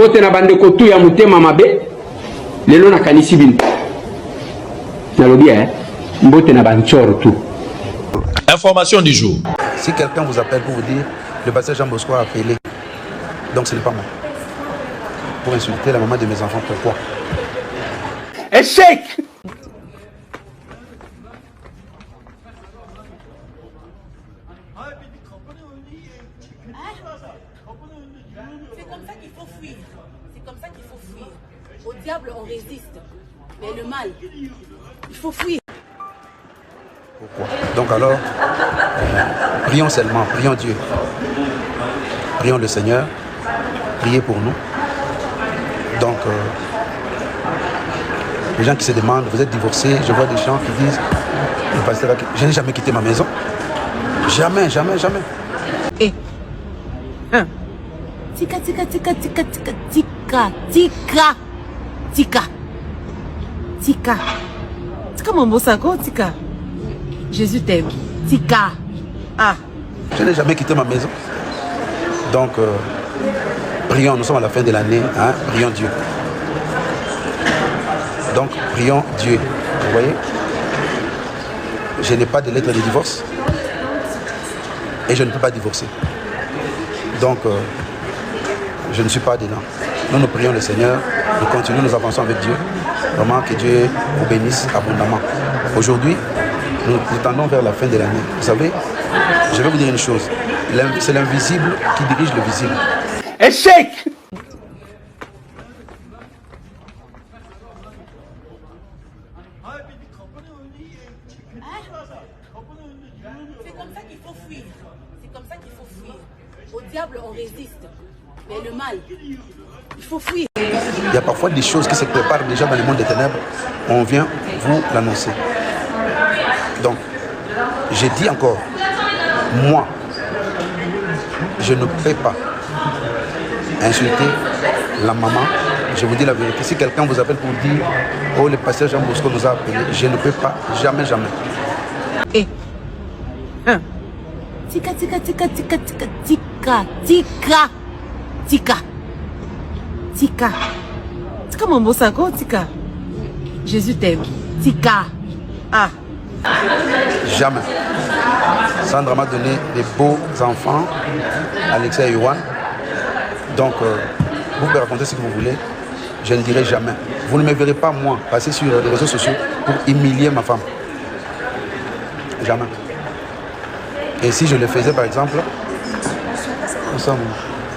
mbote na bande kotu ya mutema mabe lelo na kanisi bin nalobi mbote na banchor tout. Information du jour. Si quelqu'un vous appelle pour vous dire le pasteur Jean Bosco a appelé, donc ce n'est pas moi. Pour insulter la maman de mes enfants, pourquoi? Échec. C'est comme ça qu'il faut fuir. C'est comme ça qu'il faut fuir. Au diable, on résiste. Mais le mal, il faut fuir. Pourquoi? Donc alors, prions seulement, prions Dieu. Prions le Seigneur. Priez pour nous. Donc, les gens qui se demandent, vous êtes divorcés, je vois des gens qui disent, le pasteur, je n'ai jamais quitté ma maison. Jamais, jamais, jamais. Et tika tika tika tika tika tika tika tika tika tika mambo sako tika. Jésus t'aime. Tika. Ah. Je n'ai jamais quitté ma maison. Donc, prions, nous sommes à la fin de l'année, hein, prions Dieu. Donc, prions Dieu. Vous voyez? Je n'ai pas de lettre de divorce. Et je ne peux pas divorcer. Donc, je ne suis pas dedans. Nous prions le Seigneur, nous continuons, nous avançons avec Dieu. Vraiment que Dieu vous bénisse abondamment. Aujourd'hui, nous tendons vers la fin de l'année. Vous savez, je vais vous dire une chose. C'est l'invisible qui dirige le visible. Échec. C'est comme ça qu'il faut fuir. C'est comme ça qu'il faut fuir. Au diable, on résiste. Mais le mal, il faut fuir. Il y a parfois des choses qui se préparent déjà dans le monde des ténèbres. On vient vous l'annoncer. Donc, j'ai dit encore, moi, je ne peux pas insulter la maman. Je vous dis la vérité. Si quelqu'un vous appelle pour dire, oh, le pasteur Jean Bosco nous a appelé, je ne peux pas, jamais, jamais. Et tika tika tika tika tika tika tika tika tika tika mambo sako tika. Jésus t'aime. Tika. Ah. Jamais. Sandra m'a donné des beaux enfants, Alexia et Yohan. Donc, vous pouvez raconter ce que vous voulez. Je ne dirai jamais. Vous ne me verrez pas, moi, passer sur les réseaux sociaux pour humilier ma femme. Jamais. Et si je le faisais, par exemple,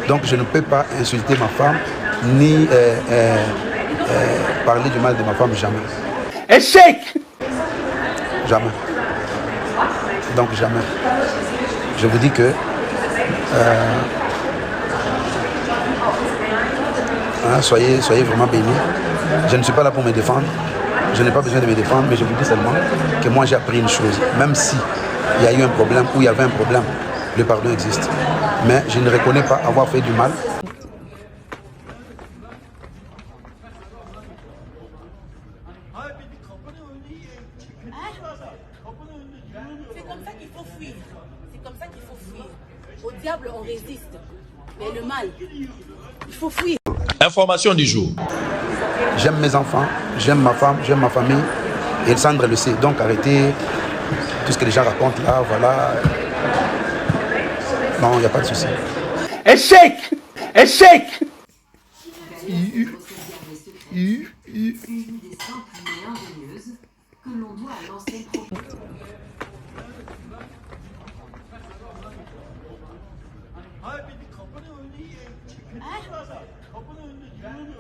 donc je ne peux pas insulter ma femme, ni parler du mal de ma femme, jamais. Échec. Jamais. Donc jamais. Je vous dis que soyez vraiment bénis. Je ne suis pas là pour me défendre. Je n'ai pas besoin de me défendre, mais je vous dis seulement que moi j'ai appris une chose. Même si il y a eu un problème ou il y avait un problème, le pardon existe. Mais je ne reconnais pas avoir fait du mal. C'est comme ça qu'il faut fuir. C'est comme ça qu'il faut fuir. Au diable, on résiste. Mais le mal, il faut fuir. Information du jour. J'aime mes enfants, j'aime ma femme, j'aime ma famille. Et Sandra le sait. Donc arrêtez tout ce que les gens racontent là, voilà. Non, il n'y a pas de souci. Échec. Échec. Une des simples mais ingénieuses que l'on doit à l'ancien prophète.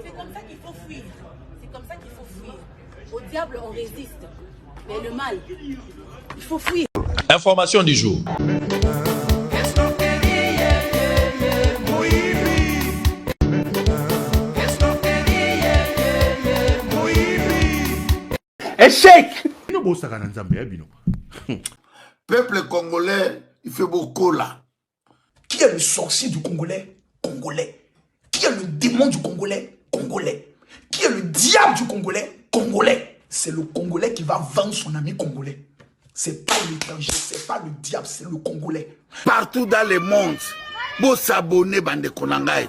C'est comme ça qu'il faut fuir. C'est comme ça qu'il faut fuir. Au diable, on résiste. Mais le mal, il faut fuir. Information du jour. Échec. Peuple congolais, il fait beaucoup là. Qui est le sorcier du Congolais? Congolais. Qui est le démon du Congolais? Congolais. Qui est le diable du Congolais? Congolais. C'est le Congolais qui va vendre son ami congolais. C'est pas l'étranger, c'est pas le diable, c'est le Congolais. Partout dans le monde, vous s'abonnez, bande konangai.